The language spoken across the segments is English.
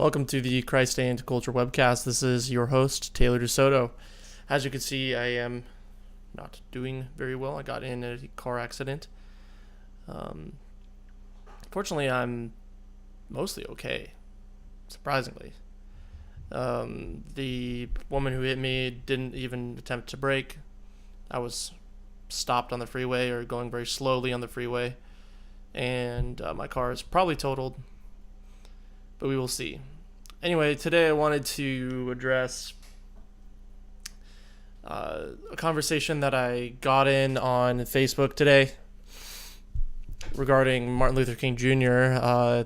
Welcome to the Christ and Culture webcast. This is your host, Taylor DeSoto. As you can see, I am not doing very well. I got in a car accident. Fortunately, I'm mostly okay, surprisingly. The woman who hit me didn't even attempt to brake. I was stopped on the freeway or going very slowly on the freeway, and my car is probably totaled, but we will see. Anyway, today I wanted to address a conversation that I got in on Facebook today regarding Martin Luther King Jr.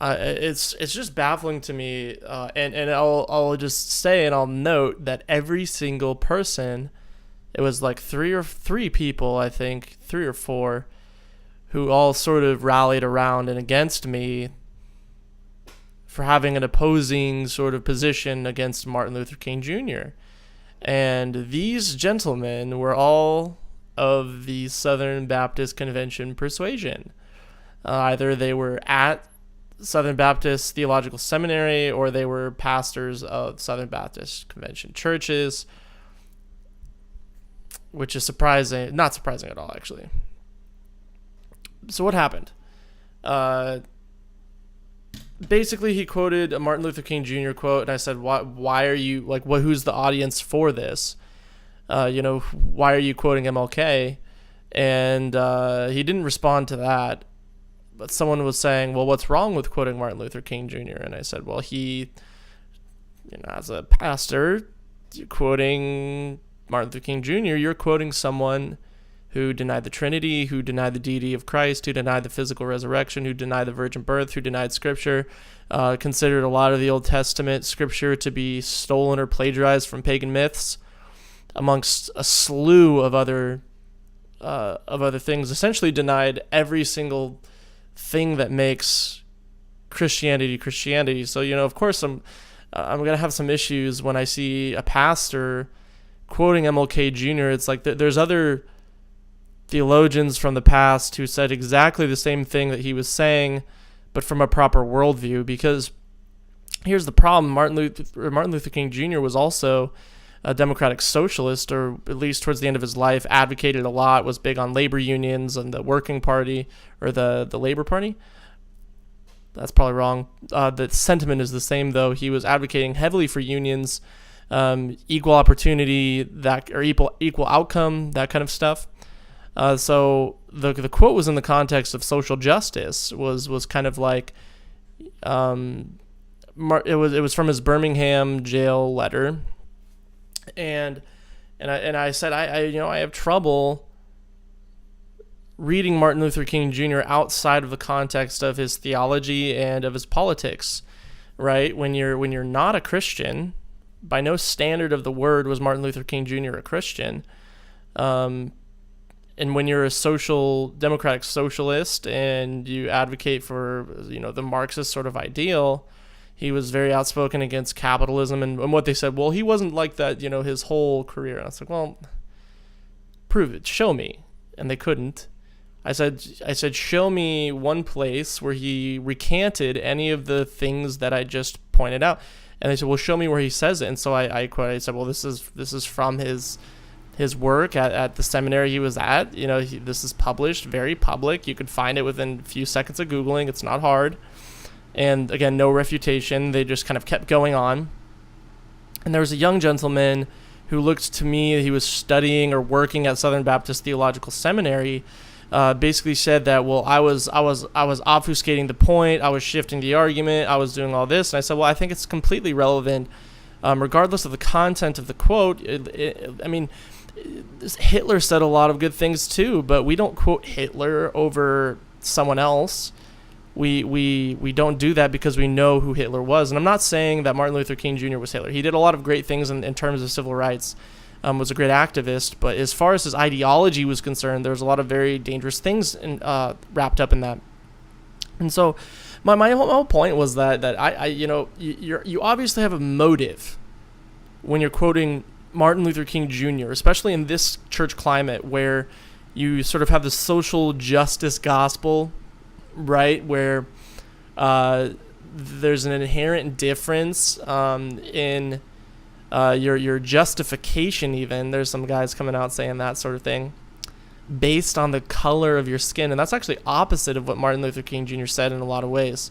It's just baffling to me, and I'll just say and I'll note that every single person, it was like three people, I think, 3 or 4, who all sort of rallied around and against me for having an opposing sort of position against Martin Luther King Jr. And these gentlemen were all of the Southern Baptist Convention persuasion. Either they were at Southern Baptist Theological Seminary or they were pastors of Southern Baptist Convention churches, which is surprising, not surprising at all, actually. So what happened? Basically, he quoted a Martin Luther King Jr. quote, and I said, why are you, like, who's the audience for this? Why are you quoting MLK? And he didn't respond to that. But someone was saying, well, what's wrong with quoting Martin Luther King Jr.? And I said, well, as a pastor, you're quoting Martin Luther King Jr., you're quoting someone who denied the Trinity, who denied the deity of Christ, who denied the physical resurrection, who denied the virgin birth, who denied Scripture, considered a lot of the Old Testament Scripture to be stolen or plagiarized from pagan myths, amongst a slew of other things. Essentially denied every single thing that makes Christianity. So, of course, I'm gonna have some issues when I see a pastor quoting MLK Jr. It's like there's other theologians from the past who said exactly the same thing that he was saying, but from a proper worldview. Because here's the problem: Martin Luther King Jr. was also a democratic socialist, or at least towards the end of his life, advocated a lot, was big on labor unions and the Working Party, or the Labor Party. That's probably wrong. The sentiment is the same, though. He was advocating heavily for unions, equal opportunity, or equal outcome, that kind of stuff. So the quote was in the context of social justice. Was kind of like, it was from his Birmingham jail letter, and I said I have trouble reading Martin Luther King Jr. outside of the context of his theology and of his politics, right? When you're not a Christian, by no standard of the word was Martin Luther King Jr. a Christian. And when you're a democratic socialist and you advocate for, the Marxist sort of ideal, he was very outspoken against capitalism and what they said. Well, he wasn't like that, his whole career. And I was like, well, prove it. Show me. And they couldn't. I said, show me one place where he recanted any of the things that I just pointed out. And they said, well, show me where he says it. And so I quoted, I said, well, this is from his work at the seminary he was at. This is published, very public. You could find it within a few seconds of Googling. It's not hard. And again, no refutation. They just kind of kept going on. And there was a young gentleman who looked to me, he was studying or working at Southern Baptist Theological Seminary, basically said that, well, I was obfuscating the point. I was shifting the argument. I was doing all this. And I said, well, I think it's completely relevant, regardless of the content of the quote. Hitler said a lot of good things too, but we don't quote Hitler over someone else. We don't do that because we know who Hitler was. And I'm not saying that Martin Luther King Jr. was Hitler. He did a lot of great things in terms of civil rights, was a great activist. But as far as his ideology was concerned, there's a lot of very dangerous things wrapped up in that. And so my whole point was that you obviously have a motive when you're quoting Martin Luther King Jr., especially in this church climate where you sort of have the social justice gospel, right, where there's an inherent difference in your justification. Even there's some guys coming out saying that sort of thing based on the color of your skin, and that's actually opposite of what Martin Luther King Jr. said in a lot of ways.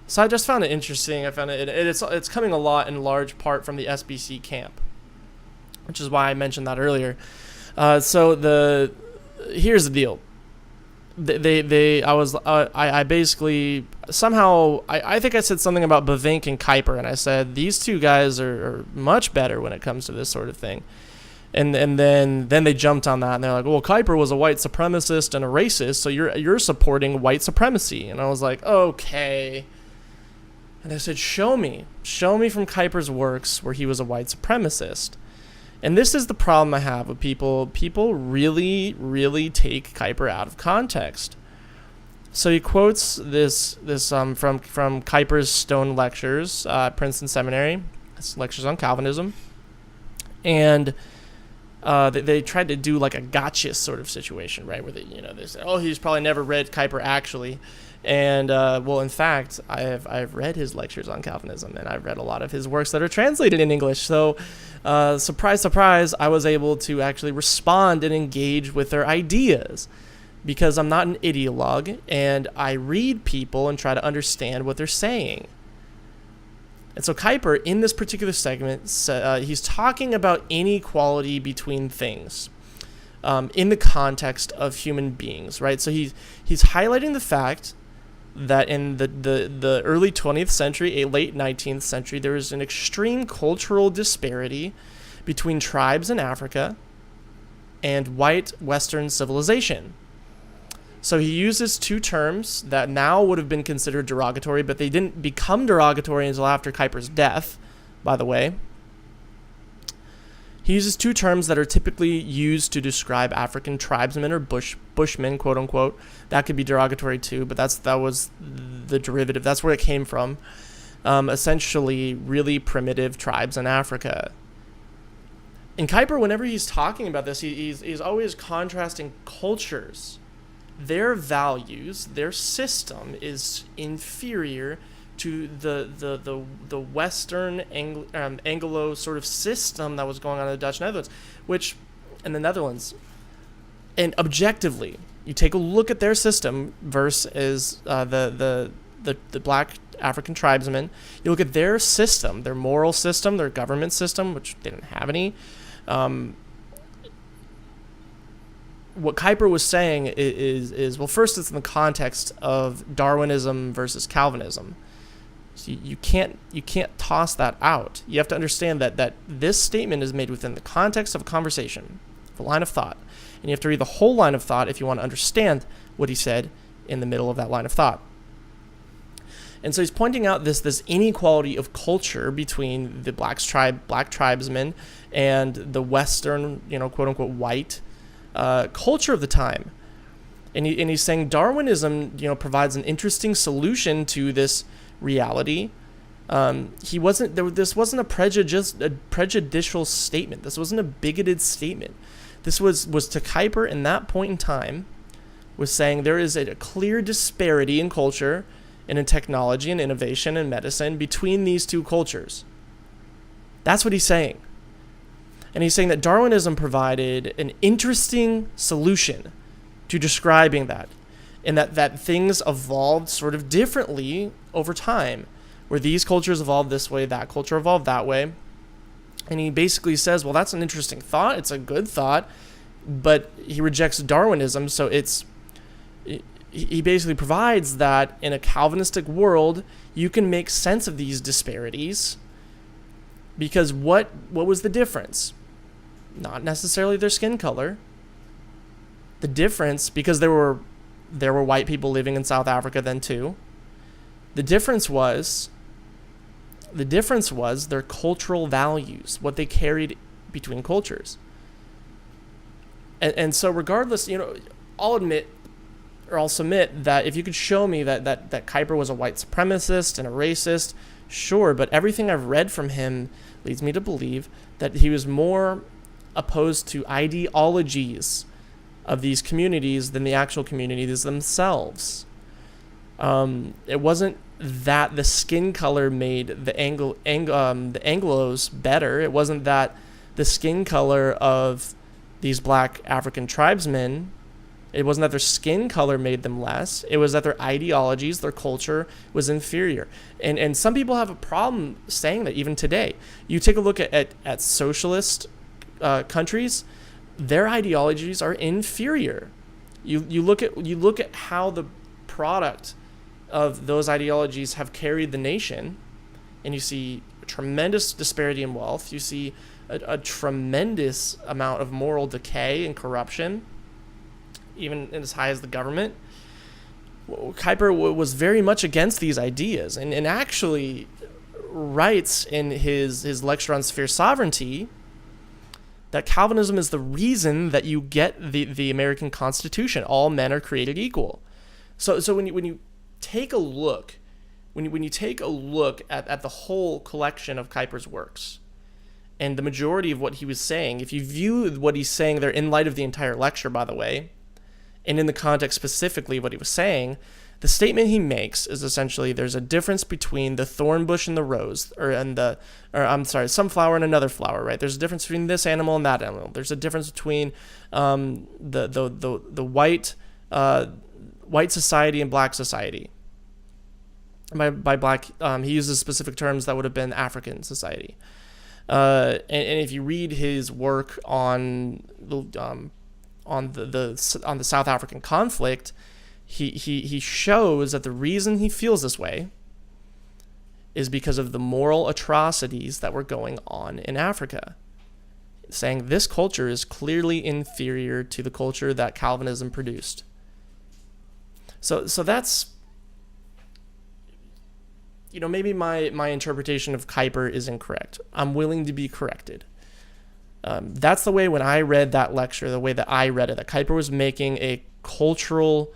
So I just found it interesting. I found it's coming a lot in large part from the SBC camp, which is why I mentioned that earlier. Here's the deal. I basically somehow I think I said something about Bavinck and Kuyper, and I said these two guys are much better when it comes to this sort of thing. And then they jumped on that, and they're like, well, Kuyper was a white supremacist and a racist, so you're supporting white supremacy. And I was like, okay. And they said, show me from Kuyper's works where he was a white supremacist. And this is the problem I have with people. People really, really take Kuyper out of context. So he quotes this from Kuyper's Stone Lectures at Princeton Seminary. It's lectures on Calvinism. And they tried to do like a gotcha sort of situation, right? Where they said, oh, he's probably never read Kuyper actually. And well, in fact, I've read his lectures on Calvinism, and I've read a lot of his works that are translated in English. So, surprise, surprise, I was able to actually respond and engage with their ideas because I'm not an ideologue, and I read people and try to understand what they're saying. And so Kuyper, in this particular segment, he's talking about inequality between things. In the context of human beings, right? So he's highlighting the fact that in the early 20th century, late 19th century, there was an extreme cultural disparity between tribes in Africa and white Western civilization. So he uses two terms that now would have been considered derogatory, but they didn't become derogatory until after Kuyper's death, by the way. He uses two terms that are typically used to describe African tribesmen or bushmen, quote unquote. That could be derogatory too, but that was the derivative. That's where it came from. Essentially, really primitive tribes in Africa. And Kuyper, whenever he's talking about this, he's always contrasting cultures. Their values, their system is inferior to the Western Anglo sort of system that was going on in the Dutch Netherlands, and the Netherlands. And objectively, you take a look at their system versus the black African tribesmen. You look at their system, their moral system, their government system, which they didn't have any. What Kuyper was saying is well, first it's in the context of Darwinism versus Calvinism. So you can't toss that out. You have to understand that this statement is made within the context of a conversation, the line of thought. And you have to read the whole line of thought if you want to understand what he said in the middle of that line of thought. And so he's pointing out this inequality of culture between the black tribesmen and the Western, quote unquote, white culture of the time. And he's saying Darwinism, provides an interesting solution to this reality. This wasn't a prejudicial statement. This wasn't a bigoted statement. This was to Kuyper in that point in time, was saying there is a clear disparity in culture and in technology and innovation and medicine between these two cultures. That's what he's saying. And he's saying that Darwinism provided an interesting solution to describing that, and that things evolved sort of differently over time, where these cultures evolved this way, that culture evolved that way. And he basically says, well, that's an interesting thought. It's a good thought, but he rejects Darwinism. So he basically provides that in a Calvinistic world, you can make sense of these disparities, because what was the difference? Not necessarily their skin color. The difference, because there were white people living in South Africa then too. The difference was their cultural values, what they carried between cultures. And so regardless, I'll submit that if you could show me that Kuyper was a white supremacist and a racist, sure, but everything I've read from him leads me to believe that he was more opposed to ideologies, of these communities than the actual communities themselves. It wasn't that the skin color made the Anglos better. It wasn't that the skin color of these black African tribesmen, it wasn't that their skin color made them less. It was that their ideologies, their culture was inferior. And some people have a problem saying that even today. You take a look at socialist countries, their ideologies are inferior. You look at how the product of those ideologies have carried the nation, and you see a tremendous disparity in wealth. You see a tremendous amount of moral decay and corruption, even as high as the government. Kuyper was very much against these ideas, and actually writes in his lecture on sphere sovereignty that Calvinism is the reason that you get the American Constitution. All men are created equal. So when you take a look, when you take a look at the whole collection of Kuyper's works, and the majority of what he was saying, if you view what he's saying there in light of the entire lecture, by the way, and in the context specifically of what he was saying, the statement he makes is essentially there's a difference between the thorn bush and the rose, sunflower and another flower, right? There's a difference between this animal and that animal. There's a difference between the white society and black society. By black, he uses specific terms that would have been African society. And if you read his work on the South African conflict, he shows that the reason he feels this way is because of the moral atrocities that were going on in Africa, saying this culture is clearly inferior to the culture that Calvinism produced. So that's, maybe my interpretation of Kuyper is incorrect. I'm willing to be corrected. That's the way when I read that lecture, the way that I read it, that Kuyper was making a cultural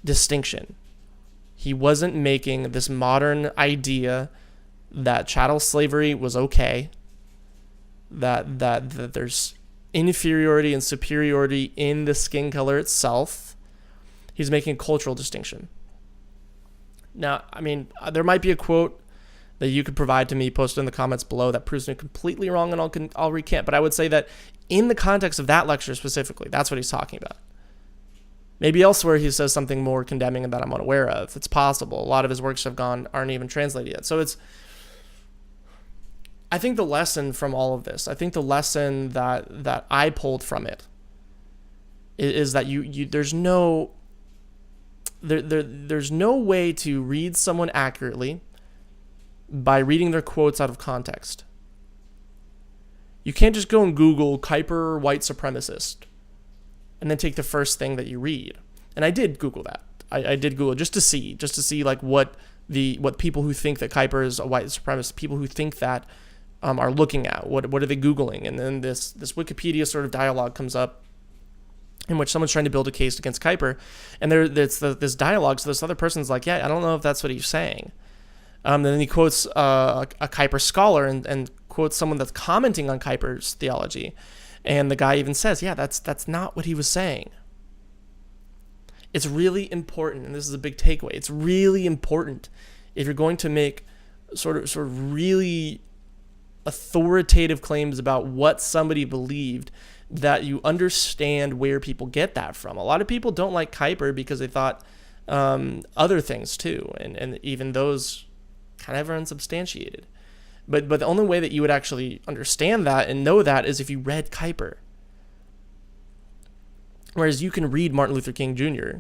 distinction. He wasn't making this modern idea that chattel slavery was okay, that there's inferiority and superiority in the skin color itself. He's making a cultural distinction. Now, there might be a quote that you could provide to me, post in the comments below, that proves me completely wrong, and I'll recant. But I would say that in the context of that lecture specifically, that's what he's talking about. Maybe elsewhere he says something more condemning that I'm unaware of. It's possible. A lot of his works aren't even translated yet. So I think the lesson from all of this, I think the lesson that I pulled from it is that there's no way to read someone accurately by reading their quotes out of context. You can't just go and Google Kuyper white supremacist and then take the first thing that you read. And I did Google that. I did Google just to see like what people who think that Kuyper is a white supremacist, people who think that are looking at. What are they Googling? And then this Wikipedia sort of dialogue comes up in which someone's trying to build a case against Kuyper, and there's this dialogue. So this other person's like, yeah, I don't know if that's what he's saying. Then he quotes a Kuyper scholar and quotes someone that's commenting on Kuyper's theology. And the guy even says, yeah, that's not what he was saying. It's really important, and this is a big takeaway. It's really important if you're going to make sort of really authoritative claims about what somebody believed, that you understand where people get that from. A lot of people don't like Kuyper because they thought other things too, and even those kind of are unsubstantiated. But the only way that you would actually understand that and know that is if you read Kuyper. Whereas you can read Martin Luther King Jr.,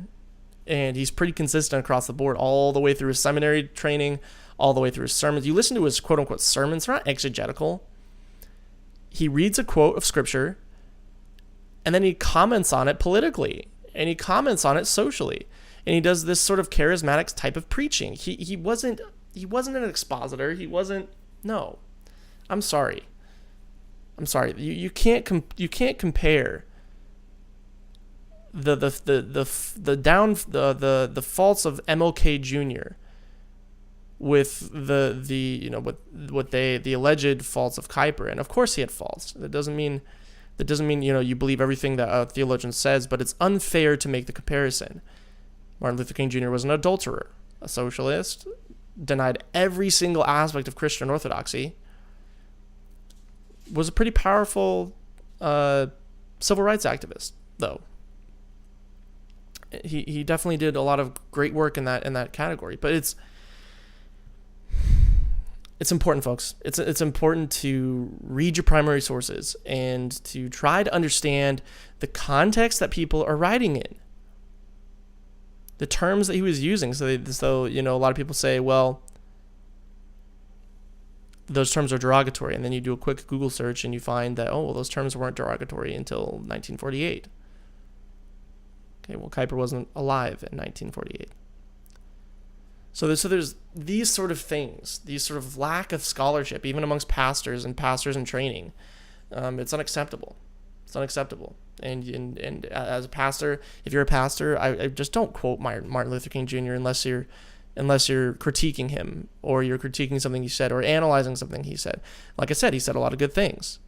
and he's pretty consistent across the board, all the way through his seminary training, all the way through his sermons. You listen to his quote-unquote sermons, they're not exegetical. He reads a quote of scripture, and then he comments on it politically, and he comments on it socially, and he does this sort of charismatic type of preaching. He wasn't an expositor. No, I'm sorry. You can't compare the faults of MLK Jr. with the alleged faults of Kuyper. And of course he had faults. That doesn't mean you believe everything that a theologian says, but it's unfair to make the comparison. Martin Luther King Jr. was an adulterer. a socialist, denied every single aspect of Christian orthodoxy, was a pretty powerful civil rights activist, though. He definitely did a lot of great work in that category. But it's important, folks. It's important to read your primary sources and to try to understand the context that people are writing in, the terms that he was using. So a lot of people say, well, those terms are derogatory, and then you do a quick Google search and you find that, oh, well, those terms weren't derogatory until 1948. Okay, well, Kuyper wasn't alive in 1948. So there's these sort of things, these sort of lack of scholarship, even amongst pastors in training. It's unacceptable. It's unacceptable. And as a pastor, if you're a pastor, I just don't quote Martin Luther King Jr. unless you're critiquing him, or you're critiquing something he said, or analyzing something he said. Like I said, he said a lot of good things.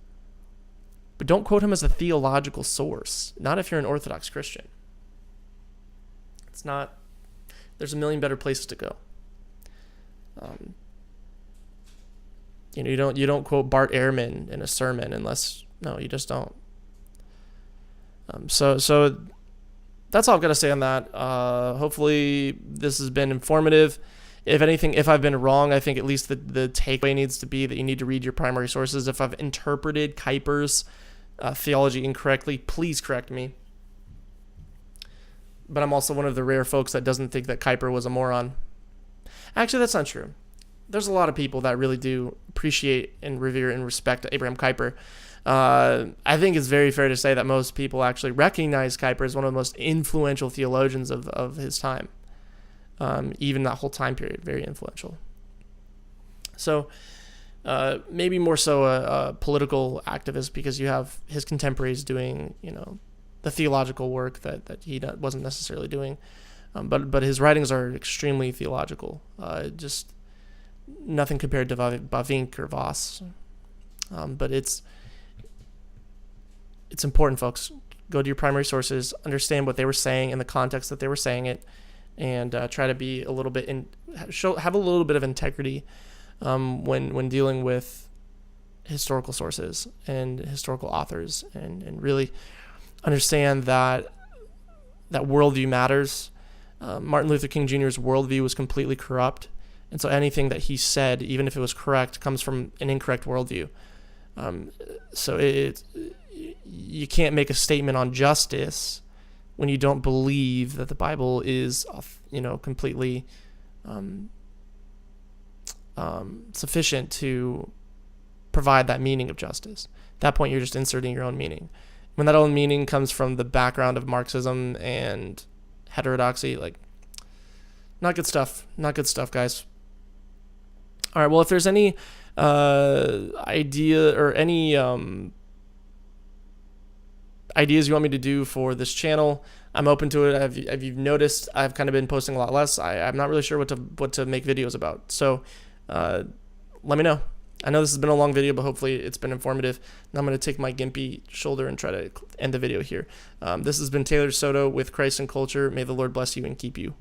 But don't quote him as a theological source, not if you're an Orthodox Christian. It's not. There's a million better places to go. You don't quote Bart Ehrman in a sermon you just don't. So that's all I've got to say on that. Hopefully this has been informative. If anything, if I've been wrong, I think at least the takeaway needs to be that you need to read your primary sources. If I've interpreted Kuyper's theology incorrectly, please correct me. But I'm also one of the rare folks that doesn't think that Kuyper was a moron. Actually, that's not true. There's a lot of people that really do appreciate and revere and respect Abraham Kuyper. I think it's very fair to say that most people actually recognize Kuyper as one of the most influential theologians of his time. Even that whole time period, very influential. So maybe more so a political activist, because you have his contemporaries doing, the theological work that he wasn't necessarily doing. But his writings are extremely theological. Just nothing compared to Bavinck or Voss. But it's important, folks. Go to your primary sources, understand what they were saying in the context that they were saying it, and try to be a little bit have a little bit of integrity when dealing with historical sources and historical authors, and really understand that worldview matters. Martin Luther King Jr.'s worldview was completely corrupt, and so anything that he said, even if it was correct, comes from an incorrect worldview. So you can't make a statement on justice when you don't believe that the Bible is, completely sufficient to provide that meaning of justice. At that point, you're just inserting your own meaning. When that own meaning comes from the background of Marxism and heterodoxy, not good stuff. Not good stuff, guys. All right, well, if there's any idea or any ideas you want me to do for this channel, I'm open to it. If you've noticed, I've kind of been posting a lot less. I'm not really sure what to make videos about. So let me know. I know this has been a long video, but hopefully it's been informative. Now I'm going to take my gimpy shoulder and try to end the video here. This has been Taylor Soto with Christ and Culture. May the Lord bless you and keep you.